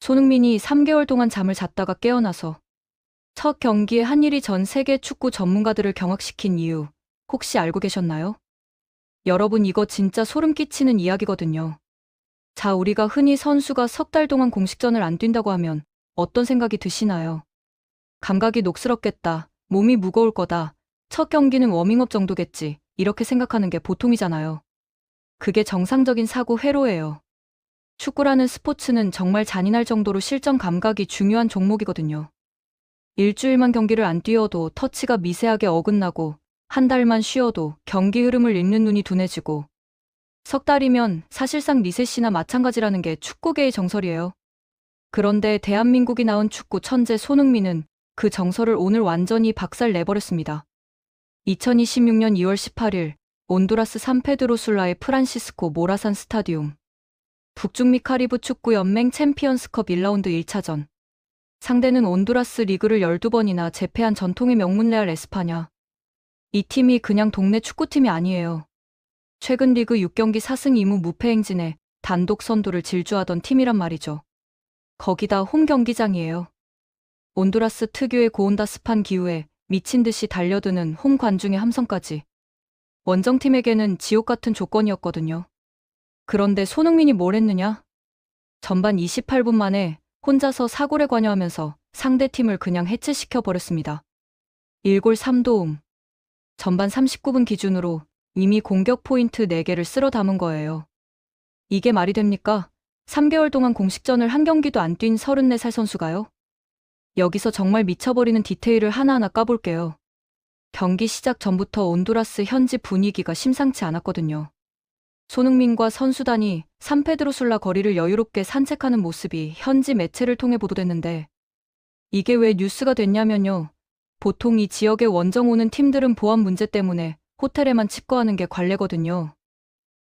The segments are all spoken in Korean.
손흥민이 3개월 동안 잠을 잤다가 깨어나서 첫 경기에 한일이 전 세계 축구 전문가들을 경악시킨 이유 혹시 알고 계셨나요? 여러분, 이거 진짜 소름 끼치는 이야기거든요. 자, 우리가 흔히 선수가 석 달 동안 공식전을 안 뛴다고 하면 어떤 생각이 드시나요? 감각이 녹슬었겠다, 몸이 무거울 거다, 첫 경기는 워밍업 정도겠지, 이렇게 생각하는 게 보통이잖아요. 그게 정상적인 사고 회로예요. 축구라는 스포츠는 정말 잔인할 정도로 실전 감각이 중요한 종목이거든요. 일주일만 경기를 안 뛰어도 터치가 미세하게 어긋나고, 한 달만 쉬어도 경기 흐름을 읽는 눈이 둔해지고, 석 달이면 사실상 리셋이나 마찬가지라는 게 축구계의 정설이에요. 그런데 대한민국이 낳은 축구 천재 손흥민은 그 정설을 오늘 완전히 박살 내버렸습니다. 2026년 2월 18일 온두라스 산페드로술라의 프란시스코 모라산 스타디움. 북중미 카리브 축구연맹 챔피언스컵 1라운드 1차전. 상대는 온두라스 리그를 12번이나 제패한 전통의 명문 레알 에스파냐. 이 팀이 그냥 동네 축구팀이 아니에요. 최근 리그 6경기 4승 2무 무패 행진에 단독 선두를 질주하던 팀이란 말이죠. 거기다 홈 경기장이에요. 온두라스 특유의 고온다습한 기후에 미친 듯이 달려드는 홈 관중의 함성까지. 원정팀에게는 지옥 같은 조건이었거든요. 그런데 손흥민이 뭘 했느냐? 전반 28분 만에 혼자서 사골에 관여하면서 상대팀을 그냥 해체시켜 버렸습니다. 1골 3도움. 전반 39분 기준으로 이미 공격 포인트 4개를 쓸어 담은 거예요. 이게 말이 됩니까? 3개월 동안 공식전을 한 경기도 안 뛴 34살 선수가요? 여기서 정말 미쳐버리는 디테일을 하나하나 까볼게요. 경기 시작 전부터 온두라스 현지 분위기가 심상치 않았거든요. 손흥민과 선수단이 산페드로술라 거리를 여유롭게 산책하는 모습이 현지 매체를 통해 보도됐는데, 이게 왜 뉴스가 됐냐면요. 보통 이 지역에 원정 오는 팀들은 보안 문제 때문에 호텔에만 칩거하는 게 관례거든요.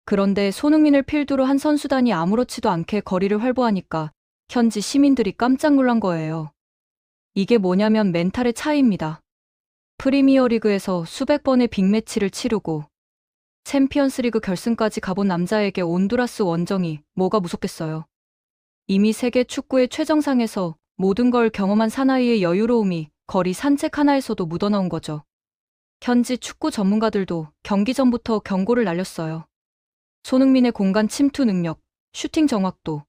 그런데 손흥민을 필두로 한 선수단이 아무렇지도 않게 거리를 활보하니까 현지 시민들이 깜짝 놀란 거예요. 이게 뭐냐면 멘탈의 차이입니다. 프리미어리그에서 수백 번의 빅매치를 치르고 챔피언스리그 결승까지 가본 남자에게 온두라스 원정이 뭐가 무섭겠어요. 이미 세계 축구의 최정상에서 모든 걸 경험한 사나이의 여유로움이 거리 산책 하나에서도 묻어나온 거죠. 현지 축구 전문가들도 경기 전부터 경고를 날렸어요. 손흥민의 공간 침투 능력, 슈팅 정확도,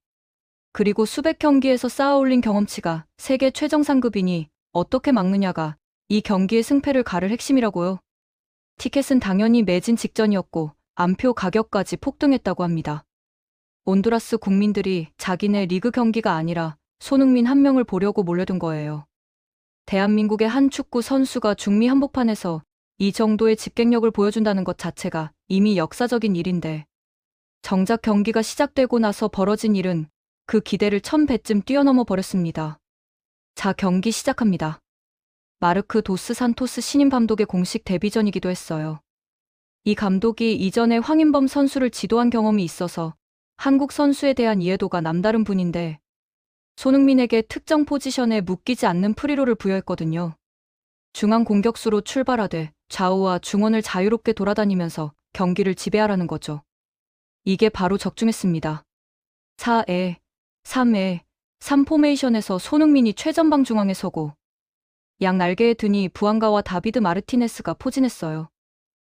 그리고 수백 경기에서 쌓아올린 경험치가 세계 최정상급이니 어떻게 막느냐가 이 경기의 승패를 가를 핵심이라고요. 티켓은 당연히 매진 직전이었고 안표 가격까지 폭등했다고 합니다. 온두라스 국민들이 자기네 리그 경기가 아니라 손흥민 한 명을 보려고 몰려든 거예요. 대한민국의 한 축구 선수가 중미 한복판에서 이 정도의 집객력을 보여준다는 것 자체가 이미 역사적인 일인데, 정작 경기가 시작되고 나서 벌어진 일은 그 기대를 1000배쯤 뛰어넘어 버렸습니다. 자, 경기 시작합니다. 마르크 도스 산토스 신임 감독의 공식 데뷔전이기도 했어요. 이 감독이 이전에 황인범 선수를 지도한 경험이 있어서 한국 선수에 대한 이해도가 남다른 분인데, 손흥민에게 특정 포지션에 묶이지 않는 프리롤을 부여했거든요. 중앙 공격수로 출발하되 좌우와 중원을 자유롭게 돌아다니면서 경기를 지배하라는 거죠. 이게 바로 적중했습니다. 4에 3에 3 포메이션에서 손흥민이 최전방 중앙에 서고 양 날개에 드니 부안가와 다비드 마르티네스가 포진했어요.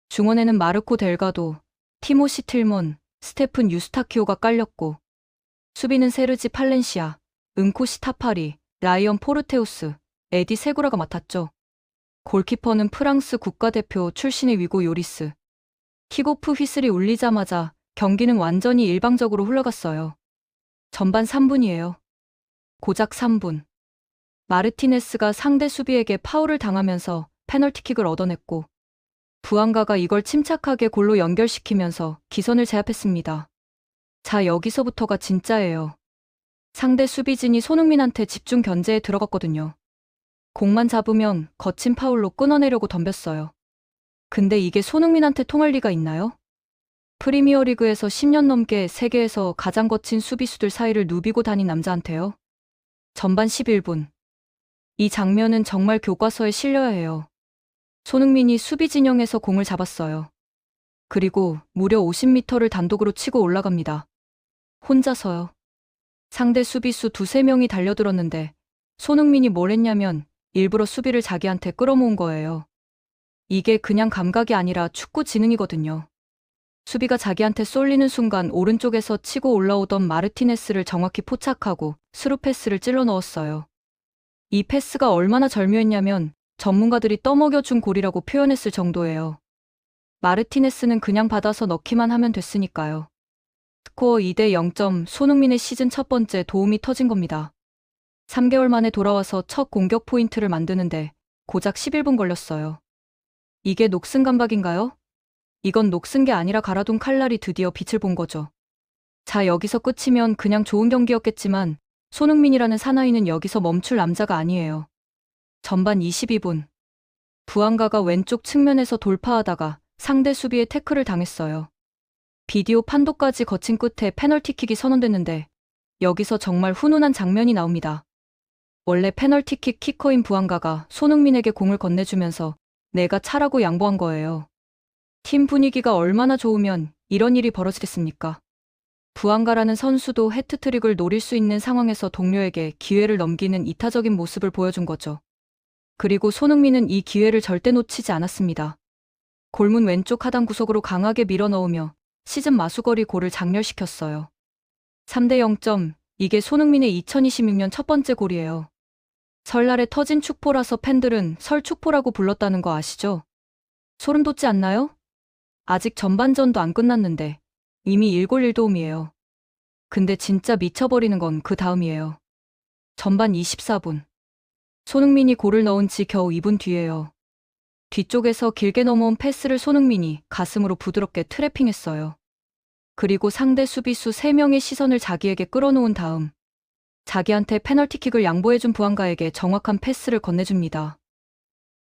중원에는 마르코 델가도, 티모시 틸먼, 스테픈 유스타키오가 깔렸고, 수비는 세르지 팔렌시아, 은코시 타파리, 라이언 포르테우스, 에디 세구라가 맡았죠. 골키퍼는 프랑스 국가대표 출신의 위고 요리스. 킥오프 휘슬이 울리자마자 경기는 완전히 일방적으로 흘러갔어요. 전반 3분이에요. 고작 3분. 마르티네스가 상대 수비에게 파울을 당하면서 페널티킥을 얻어냈고, 부안가가 이걸 침착하게 골로 연결시키면서 기선을 제압했습니다. 자, 여기서부터가 진짜예요. 상대 수비진이 손흥민한테 집중 견제에 들어갔거든요. 공만 잡으면 거친 파울로 끊어내려고 덤볐어요. 근데 이게 손흥민한테 통할 리가 있나요? 프리미어리그에서 10년 넘게 세계에서 가장 거친 수비수들 사이를 누비고 다닌 남자한테요. 전반 11분. 이 장면은 정말 교과서에 실려야 해요. 손흥민이 수비 진영에서 공을 잡았어요. 그리고 무려 50m를 단독으로 치고 올라갑니다. 혼자서요. 상대 수비수 두세 명이 달려들었는데 손흥민이 뭘 했냐면 일부러 수비를 자기한테 끌어모은 거예요. 이게 그냥 감각이 아니라 축구 지능이거든요. 수비가 자기한테 쏠리는 순간 오른쪽에서 치고 올라오던 마르티네스를 정확히 포착하고 스루 패스를 찔러 넣었어요. 이 패스가 얼마나 절묘했냐면 전문가들이 떠먹여준 골이라고 표현했을 정도예요. 마르티네스는 그냥 받아서 넣기만 하면 됐으니까요. 스코어 2대 0점, 손흥민의 시즌 첫 번째 도움이 터진 겁니다. 3개월 만에 돌아와서 첫 공격 포인트를 만드는데 고작 11분 걸렸어요. 이게 녹슨 감각인가요? 이건 녹슨 게 아니라 갈아둔 칼날이 드디어 빛을 본 거죠. 자, 여기서 끝이면 그냥 좋은 경기였겠지만 손흥민이라는 사나이는 여기서 멈출 남자가 아니에요. 전반 22분. 부안가가 왼쪽 측면에서 돌파하다가 상대 수비에 태클을 당했어요. 비디오 판도까지 거친 끝에 페널티킥이 선언됐는데 여기서 정말 훈훈한 장면이 나옵니다. 원래 페널티킥 키커인 부안가가 손흥민에게 공을 건네주면서 내가 차라고 양보한 거예요. 팀 분위기가 얼마나 좋으면 이런 일이 벌어지겠습니까? 부안가라는 선수도 해트트릭을 노릴 수 있는 상황에서 동료에게 기회를 넘기는 이타적인 모습을 보여준 거죠. 그리고 손흥민은 이 기회를 절대 놓치지 않았습니다. 골문 왼쪽 하단 구석으로 강하게 밀어넣으며 시즌 마수거리 골을 장렬시켰어요. 3대 0점, 이게 손흥민의 2026년 첫 번째 골이에요. 설날에 터진 축포라서 팬들은 설축포라고 불렀다는 거 아시죠? 소름 돋지 않나요? 아직 전반전도 안 끝났는데 이미 1골 1도움이에요. 근데 진짜 미쳐버리는 건 그 다음이에요. 전반 24분. 손흥민이 골을 넣은 지 겨우 2분 뒤에요. 뒤쪽에서 길게 넘어온 패스를 손흥민이 가슴으로 부드럽게 트래핑했어요. 그리고 상대 수비수 3명의 시선을 자기에게 끌어놓은 다음 자기한테 페널티킥을 양보해준 부안가에게 정확한 패스를 건네줍니다.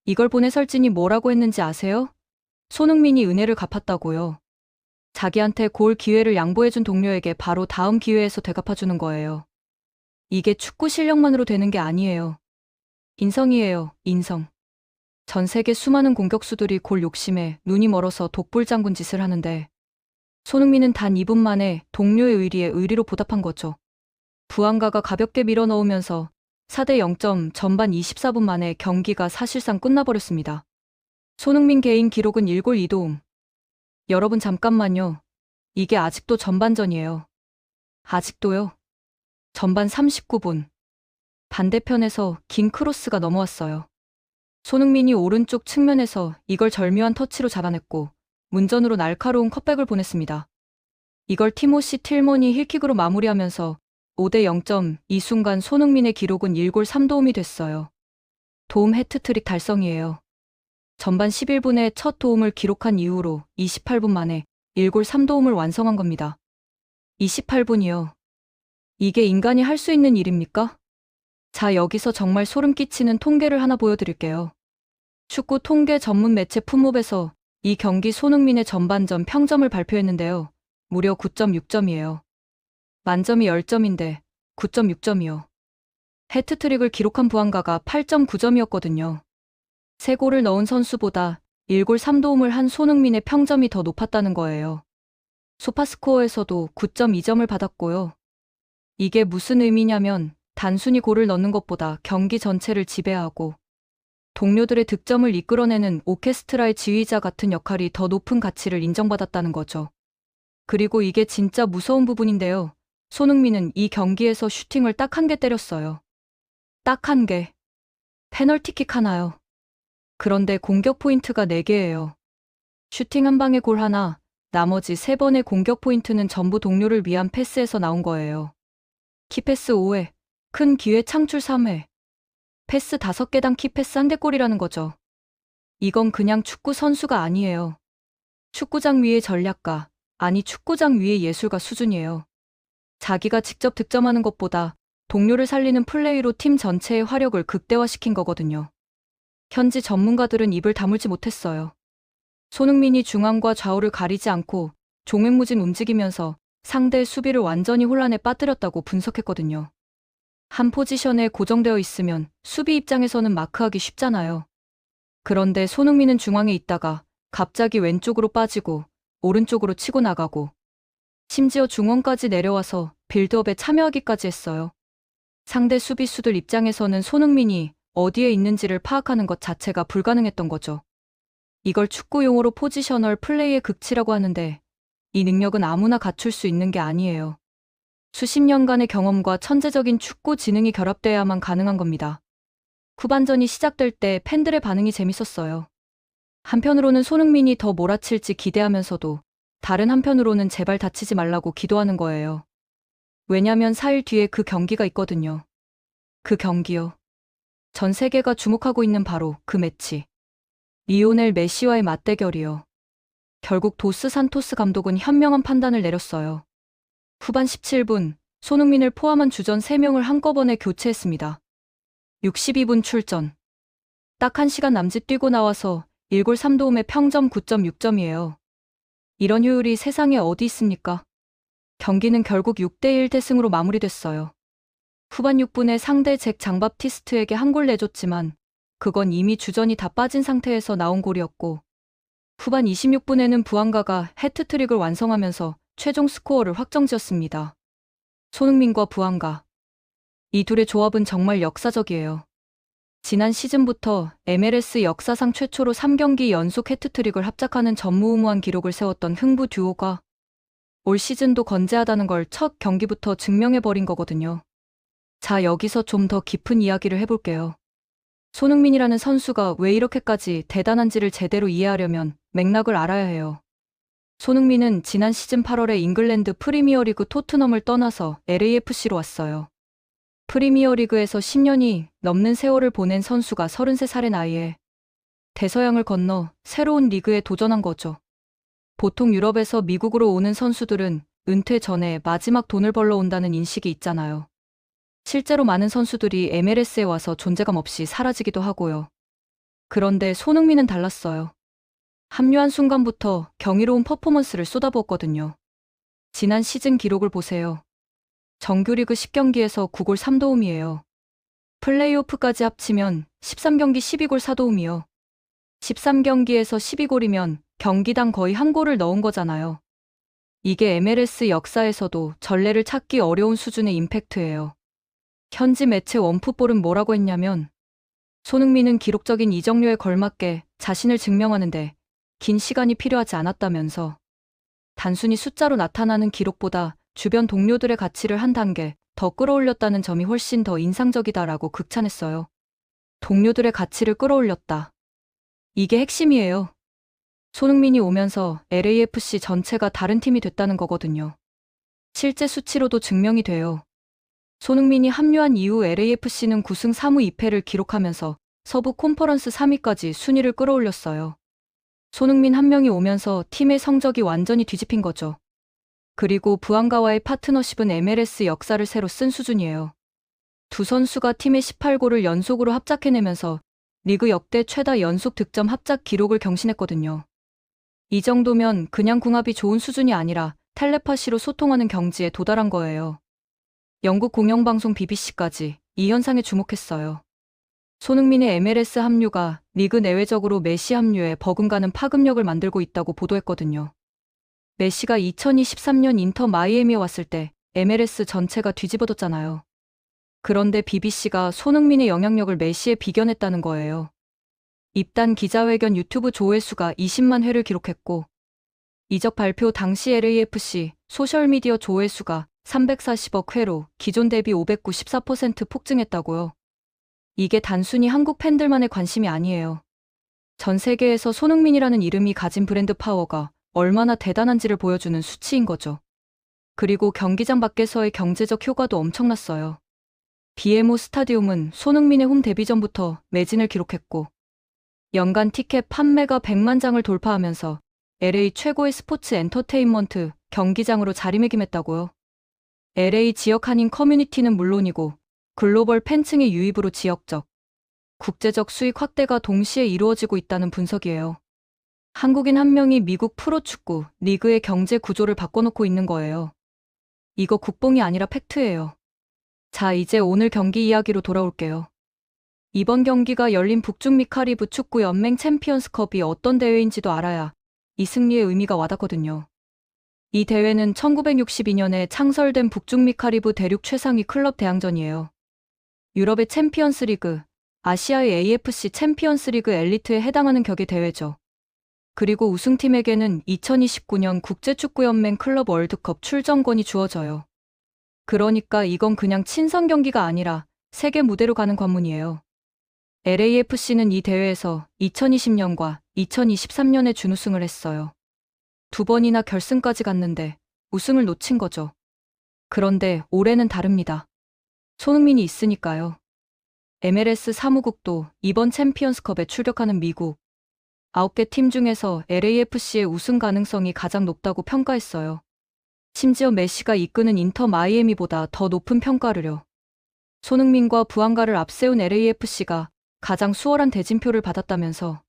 이걸 본 해설진이 뭐라고 했는지 아세요? 손흥민이 은혜를 갚았다고요. 자기한테 골 기회를 양보해준 동료에게 바로 다음 기회에서 되갚아주는 거예요. 이게 축구 실력만으로 되는 게 아니에요. 인성이에요, 인성. 전 세계 수많은 공격수들이 골 욕심에 눈이 멀어서 독불장군 짓을 하는데 손흥민은 단 2분 만에 동료의 의리에 의리로 보답한 거죠. 부안가가 가볍게 밀어넣으면서 4대 0점, 전반 24분 만에 경기가 사실상 끝나버렸습니다. 손흥민 개인 기록은 1골 2도움. 여러분 잠깐만요. 이게 아직도 전반전이에요. 아직도요. 전반 39분. 반대편에서 긴 크로스가 넘어왔어요. 손흥민이 오른쪽 측면에서 이걸 절묘한 터치로 잡아냈고 문전으로 날카로운 컷백을 보냈습니다. 이걸 티모시 틸먼이 힐킥으로 마무리하면서 5대 0점, 이 순간 손흥민의 기록은 1골 3도움이 됐어요. 도움 해트트릭 달성이에요. 전반 11분에 첫 도움을 기록한 이후로 28분 만에 1골 3도움을 완성한 겁니다. 28분이요. 이게 인간이 할 수 있는 일입니까? 자, 여기서 정말 소름 끼치는 통계를 하나 보여드릴게요. 축구 통계 전문 매체 풋몹에서 이 경기 손흥민의 전반전 평점을 발표했는데요. 무려 9.6점이에요. 만점이 10점인데 9.6점이요. 해트트릭을 기록한 부안가가 8.9점이었거든요. 3골을 넣은 선수보다 1골 3도움을 한 손흥민의 평점이 더 높았다는 거예요. 소파스코어에서도 9.2점을 받았고요. 이게 무슨 의미냐면 단순히 골을 넣는 것보다 경기 전체를 지배하고 동료들의 득점을 이끌어내는 오케스트라의 지휘자 같은 역할이 더 높은 가치를 인정받았다는 거죠. 그리고 이게 진짜 무서운 부분인데요. 손흥민은 이 경기에서 슈팅을 딱 1개 때렸어요. 딱 1개. 페널티킥 하나요. 그런데 공격 포인트가 4개예요. 슈팅 한 방에 골 하나, 나머지 3번의 공격 포인트는 전부 동료를 위한 패스에서 나온 거예요. 키패스 5회, 큰 기회 창출 3회. 패스 5개당 키패스 1대 골이라는 거죠. 이건 그냥 축구 선수가 아니에요. 축구장 위의 전략가, 아니 축구장 위의 예술가 수준이에요. 자기가 직접 득점하는 것보다 동료를 살리는 플레이로 팀 전체의 화력을 극대화시킨 거거든요. 현지 전문가들은 입을 다물지 못했어요. 손흥민이 중앙과 좌우를 가리지 않고 종횡무진 움직이면서 상대의 수비를 완전히 혼란에 빠뜨렸다고 분석했거든요. 한 포지션에 고정되어 있으면 수비 입장에서는 마크하기 쉽잖아요. 그런데 손흥민은 중앙에 있다가 갑자기 왼쪽으로 빠지고 오른쪽으로 치고 나가고 심지어 중원까지 내려와서 빌드업에 참여하기까지 했어요. 상대 수비수들 입장에서는 손흥민이 어디에 있는지를 파악하는 것 자체가 불가능했던 거죠. 이걸 축구 용어로 포지셔널 플레이의 극치라고 하는데 이 능력은 아무나 갖출 수 있는 게 아니에요. 수십 년간의 경험과 천재적인 축구 지능이 결합돼야만 가능한 겁니다. 후반전이 시작될 때 팬들의 반응이 재밌었어요. 한편으로는 손흥민이 더 몰아칠지 기대하면서도 다른 한편으로는 제발 다치지 말라고 기도하는 거예요. 왜냐면 4일 뒤에 그 경기가 있거든요. 그 경기요. 전 세계가 주목하고 있는 바로 그 매치. 리오넬 메시와의 맞대결이요. 결국 도스 산토스 감독은 현명한 판단을 내렸어요. 후반 17분, 손흥민을 포함한 주전 3명을 한꺼번에 교체했습니다. 62분 출전. 딱 1시간 남짓 뛰고 나와서 1골 3도움의 평점 9.6점이에요. 이런 효율이 세상에 어디 있습니까? 경기는 결국 6대1 대승으로 마무리됐어요. 후반 6분에 상대 잭 장밥티스트에게 한 골 내줬지만 그건 이미 주전이 다 빠진 상태에서 나온 골이었고 후반 26분에는 부안가가 해트트릭을 완성하면서 최종 스코어를 확정지었습니다. 손흥민과 부안가. 이 둘의 조합은 정말 역사적이에요. 지난 시즌부터 MLS 역사상 최초로 3경기 연속 해트트릭을 합작하는 전무후무한 기록을 세웠던 흥부 듀오가 올 시즌도 건재하다는 걸 첫 경기부터 증명해버린 거거든요. 자, 여기서 좀 더 깊은 이야기를 해볼게요. 손흥민이라는 선수가 왜 이렇게까지 대단한지를 제대로 이해하려면 맥락을 알아야 해요. 손흥민은 지난 시즌 8월에 잉글랜드 프리미어리그 토트넘을 떠나서 LAFC로 왔어요. 프리미어리그에서 10년이 넘는 세월을 보낸 선수가 33살의 나이에 대서양을 건너 새로운 리그에 도전한 거죠. 보통 유럽에서 미국으로 오는 선수들은 은퇴 전에 마지막 돈을 벌러 온다는 인식이 있잖아요. 실제로 많은 선수들이 MLS에 와서 존재감 없이 사라지기도 하고요. 그런데 손흥민은 달랐어요. 합류한 순간부터 경이로운 퍼포먼스를 쏟아부었거든요. 지난 시즌 기록을 보세요. 정규리그 10경기에서 9골 3도움이에요. 플레이오프까지 합치면 13경기 12골 4도움이요. 13경기에서 12골이면 경기당 거의 한 골을 넣은 거잖아요. 이게 MLS 역사에서도 전례를 찾기 어려운 수준의 임팩트예요. 현지 매체 원풋볼은 뭐라고 했냐면 손흥민은 기록적인 이적료에 걸맞게 자신을 증명하는데 긴 시간이 필요하지 않았다면서 단순히 숫자로 나타나는 기록보다 주변 동료들의 가치를 한 단계 더 끌어올렸다는 점이 훨씬 더 인상적이다라고 극찬했어요. 동료들의 가치를 끌어올렸다. 이게 핵심이에요. 손흥민이 오면서 LAFC 전체가 다른 팀이 됐다는 거거든요. 실제 수치로도 증명이 돼요. 손흥민이 합류한 이후 LAFC는 9승 3무 2패를 기록하면서 서부 콘퍼런스 3위까지 순위를 끌어올렸어요. 손흥민 한 명이 오면서 팀의 성적이 완전히 뒤집힌 거죠. 그리고 부안가와의 파트너십은 MLS 역사를 새로 쓴 수준이에요. 두 선수가 팀의 18골을 연속으로 합작해내면서 리그 역대 최다 연속 득점 합작 기록을 경신했거든요. 이 정도면 그냥 궁합이 좋은 수준이 아니라 텔레파시로 소통하는 경지에 도달한 거예요. 영국 공영방송 BBC까지 이 현상에 주목했어요. 손흥민의 MLS 합류가 리그 내외적으로 메시 합류에 버금가는 파급력을 만들고 있다고 보도했거든요. 메시가 2023년 인터 마이애미에 왔을 때 MLS 전체가 뒤집어졌잖아요. 그런데 BBC가 손흥민의 영향력을 메시에 비견했다는 거예요. 입단 기자회견 유튜브 조회수가 20만 회를 기록했고 이적 발표 당시 LAFC 소셜미디어 조회수가 340억 회로 기존 대비 594% 폭증했다고요. 이게 단순히 한국 팬들만의 관심이 아니에요. 전 세계에서 손흥민이라는 이름이 가진 브랜드 파워가 얼마나 대단한지를 보여주는 수치인 거죠. 그리고 경기장 밖에서의 경제적 효과도 엄청났어요. BMO 스타디움은 손흥민의 홈 데뷔전부터 매진을 기록했고 연간 티켓 판매가 100만 장을 돌파하면서 LA 최고의 스포츠 엔터테인먼트 경기장으로 자리매김했다고요. LA 지역 한인 커뮤니티는 물론이고 글로벌 팬층의 유입으로 지역적, 국제적 수익 확대가 동시에 이루어지고 있다는 분석이에요. 한국인 한 명이 미국 프로축구 리그의 경제 구조를 바꿔놓고 있는 거예요. 이거 국뽕이 아니라 팩트예요. 자, 이제 오늘 경기 이야기로 돌아올게요. 이번 경기가 열린 북중미 카리브 축구 연맹 챔피언스컵이 어떤 대회인지도 알아야 이 승리의 의미가 와닿거든요. 이 대회는 1962년에 창설된 북중미 카리브 대륙 최상위 클럽 대항전이에요. 유럽의 챔피언스 리그, 아시아의 AFC 챔피언스 리그 엘리트에 해당하는 격의 대회죠. 그리고 우승팀에게는 2029년 국제축구연맹 클럽 월드컵 출전권이 주어져요. 그러니까 이건 그냥 친선 경기가 아니라 세계 무대로 가는 관문이에요. LAFC는 이 대회에서 2020년과 2023년에 준우승을 했어요. 두 번이나 결승까지 갔는데 우승을 놓친 거죠. 그런데 올해는 다릅니다. 손흥민이 있으니까요. MLS 사무국도 이번 챔피언스컵에 출격하는 미국 9개 팀 중에서 LAFC의 우승 가능성이 가장 높다고 평가했어요. 심지어 메시가 이끄는 인터 마이애미보다 더 높은 평가를요. 손흥민과 부안가를 앞세운 LAFC가 가장 수월한 대진표를 받았다면서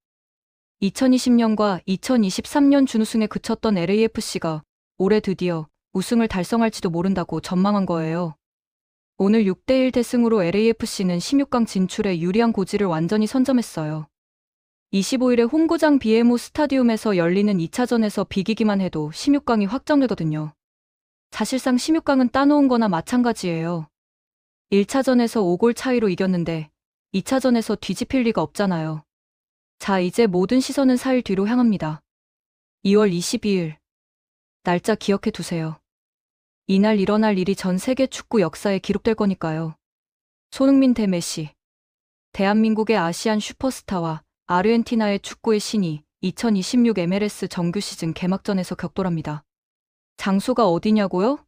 2020년과 2023년 준우승에 그쳤던 LAFC가 올해 드디어 우승을 달성할지도 모른다고 전망한 거예요. 오늘 6대1 대승으로 LAFC는 16강 진출에 유리한 고지를 완전히 선점했어요. 25일에 홈구장 BMO 스타디움에서 열리는 2차전에서 비기기만 해도 16강이 확정되거든요. 사실상 16강은 따놓은 거나 마찬가지예요. 1차전에서 5골 차이로 이겼는데 2차전에서 뒤집힐 리가 없잖아요. 자, 이제 모든 시선은 4일 뒤로 향합니다. 2월 22일. 날짜 기억해 두세요. 이날 일어날 일이 전 세계 축구 역사에 기록될 거니까요. 손흥민 대 메시. 대한민국의 아시안 슈퍼스타와 아르헨티나의 축구의 신이 2026 MLS 정규 시즌 개막전에서 격돌합니다. 장소가 어디냐고요?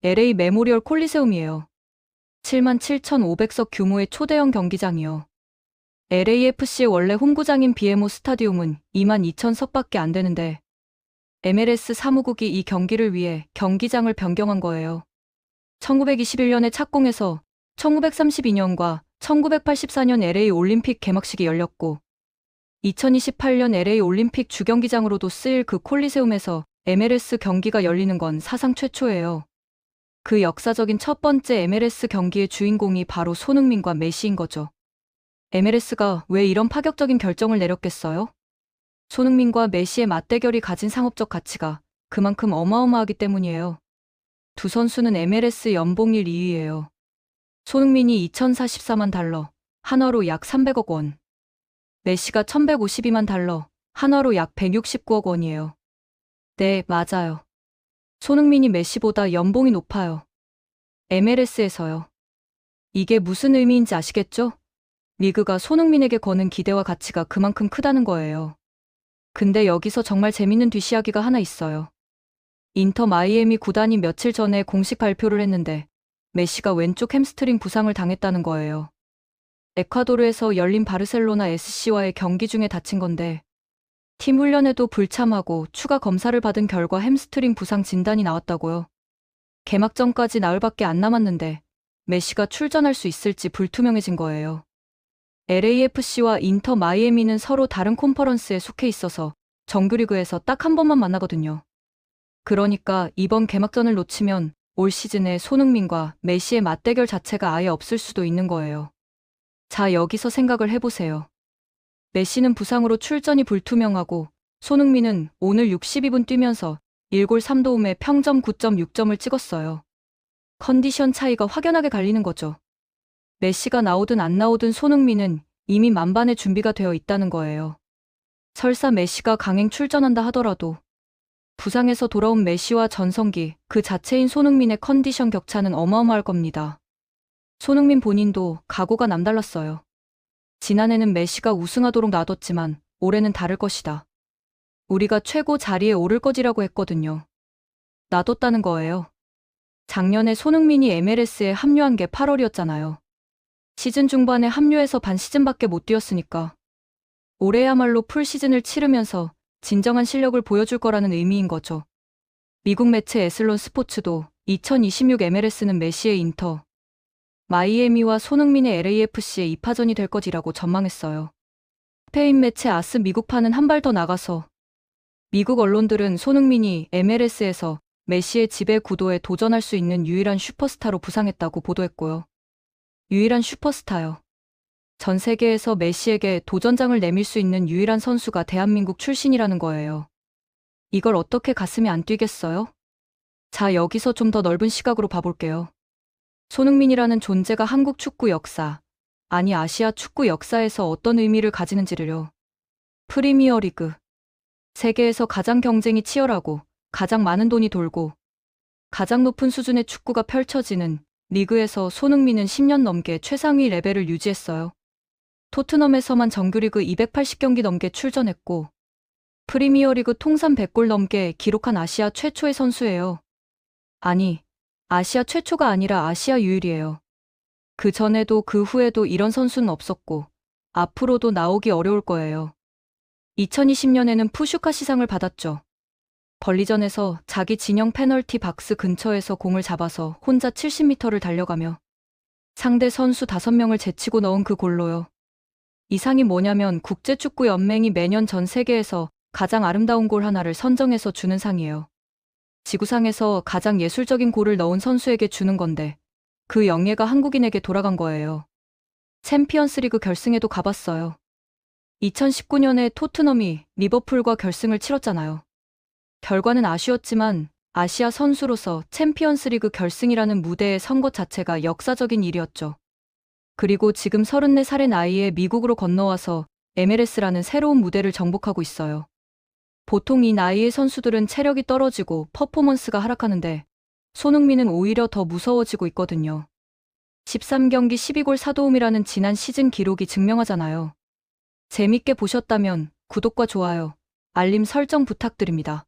LA 메모리얼 콜리세움이에요. 77,500석 규모의 초대형 경기장이요. LAFC의 원래 홈구장인 BMO 스타디움은 22,000석밖에 안 되는데 MLS 사무국이 이 경기를 위해 경기장을 변경한 거예요. 1921년에 착공해서 1932년과 1984년 LA 올림픽 개막식이 열렸고 2028년 LA 올림픽 주경기장으로도 쓰일 그 콜리세움에서 MLS 경기가 열리는 건 사상 최초예요. 그 역사적인 첫 번째 MLS 경기의 주인공이 바로 손흥민과 메시인 거죠. MLS가 왜 이런 파격적인 결정을 내렸겠어요? 손흥민과 메시의 맞대결이 가진 상업적 가치가 그만큼 어마어마하기 때문이에요. 두 선수는 MLS 연봉일 2위예요. 손흥민이 2,044만 달러, 한화로 약 300억 원. 메시가 1,152만 달러, 한화로 약 169억 원이에요. 네, 맞아요. 손흥민이 메시보다 연봉이 높아요. MLS에서요. 이게 무슨 의미인지 아시겠죠? 리그가 손흥민에게 거는 기대와 가치가 그만큼 크다는 거예요. 근데 여기서 정말 재밌는 뒷이야기가 하나 있어요. 인터 마이애미 구단이 며칠 전에 공식 발표를 했는데 메시가 왼쪽 햄스트링 부상을 당했다는 거예요. 에콰도르에서 열린 바르셀로나 SC와의 경기 중에 다친 건데 팀 훈련에도 불참하고 추가 검사를 받은 결과 햄스트링 부상 진단이 나왔다고요. 개막전까지 나흘밖에 안 남았는데 메시가 출전할 수 있을지 불투명해진 거예요. LAFC와 인터 마이애미는 서로 다른 컨퍼런스에 속해 있어서 정규리그에서 딱 한 번만 만나거든요. 그러니까 이번 개막전을 놓치면 올 시즌에 손흥민과 메시의 맞대결 자체가 아예 없을 수도 있는 거예요. 자, 여기서 생각을 해보세요. 메시는 부상으로 출전이 불투명하고 손흥민은 오늘 62분 뛰면서 1골 3도움에 평점 9.6점을 찍었어요. 컨디션 차이가 확연하게 갈리는 거죠. 메시가 나오든 안 나오든 손흥민은 이미 만반의 준비가 되어 있다는 거예요. 설사 메시가 강행 출전한다 하더라도 부상에서 돌아온 메시와 전성기 그 자체인 손흥민의 컨디션 격차는 어마어마할 겁니다. 손흥민 본인도 각오가 남달랐어요. 지난해는 메시가 우승하도록 놔뒀지만 올해는 다를 것이다. 우리가 최고 자리에 오를 거지라고 했거든요. 놔뒀다는 거예요. 작년에 손흥민이 MLS에 합류한 게 8월이었잖아요. 시즌 중반에 합류해서 반 시즌밖에 못 뛰었으니까. 올해야말로 풀 시즌을 치르면서 진정한 실력을 보여줄 거라는 의미인 거죠. 미국 매체 에슬론 스포츠도 2026 MLS는 메시의 인터 마이애미와 손흥민의 LAFC의 2파전이 될 거지라고 전망했어요. 스페인 매체 아스 미국파는 한 발 더 나가서 미국 언론들은 손흥민이 MLS에서 메시의 지배 구도에 도전할 수 있는 유일한 슈퍼스타로 부상했다고 보도했고요. 유일한 슈퍼스타요. 전 세계에서 메시에게 도전장을 내밀 수 있는 유일한 선수가 대한민국 출신이라는 거예요. 이걸 어떻게 가슴이 안 뛰겠어요? 자, 여기서 좀 더 넓은 시각으로 봐볼게요. 손흥민이라는 존재가 한국 축구 역사, 아니 아시아 축구 역사에서 어떤 의미를 가지는지를요. 프리미어리그. 세계에서 가장 경쟁이 치열하고 가장 많은 돈이 돌고 가장 높은 수준의 축구가 펼쳐지는 리그에서 손흥민은 10년 넘게 최상위 레벨을 유지했어요. 토트넘에서만 정규리그 280경기 넘게 출전했고 프리미어리그 통산 100골 넘게 기록한 아시아 최초의 선수예요. 아니, 아시아 최초가 아니라 아시아 유일이에요. 그 전에도 그 후에도 이런 선수는 없었고 앞으로도 나오기 어려울 거예요. 2020년에는 푸슈카 시상을 받았죠. 벌리전에서 자기 진영 페널티 박스 근처에서 공을 잡아서 혼자 70m를 달려가며 상대 선수 5명을 제치고 넣은 그 골로요. 이 상이 뭐냐면 국제축구연맹이 매년 전 세계에서 가장 아름다운 골 하나를 선정해서 주는 상이에요. 지구상에서 가장 예술적인 골을 넣은 선수에게 주는 건데 그 영예가 한국인에게 돌아간 거예요. 챔피언스리그 결승에도 가봤어요. 2019년에 토트넘이 리버풀과 결승을 치렀잖아요. 결과는 아쉬웠지만 아시아 선수로서 챔피언스리그 결승이라는 무대에 선 것 자체가 역사적인 일이었죠. 그리고 지금 34살의 나이에 미국으로 건너와서 MLS라는 새로운 무대를 정복하고 있어요. 보통 이 나이의 선수들은 체력이 떨어지고 퍼포먼스가 하락하는데 손흥민은 오히려 더 무서워지고 있거든요. 13경기 12골 4도움이라는 지난 시즌 기록이 증명하잖아요. 재밌게 보셨다면 구독과 좋아요, 알림 설정 부탁드립니다.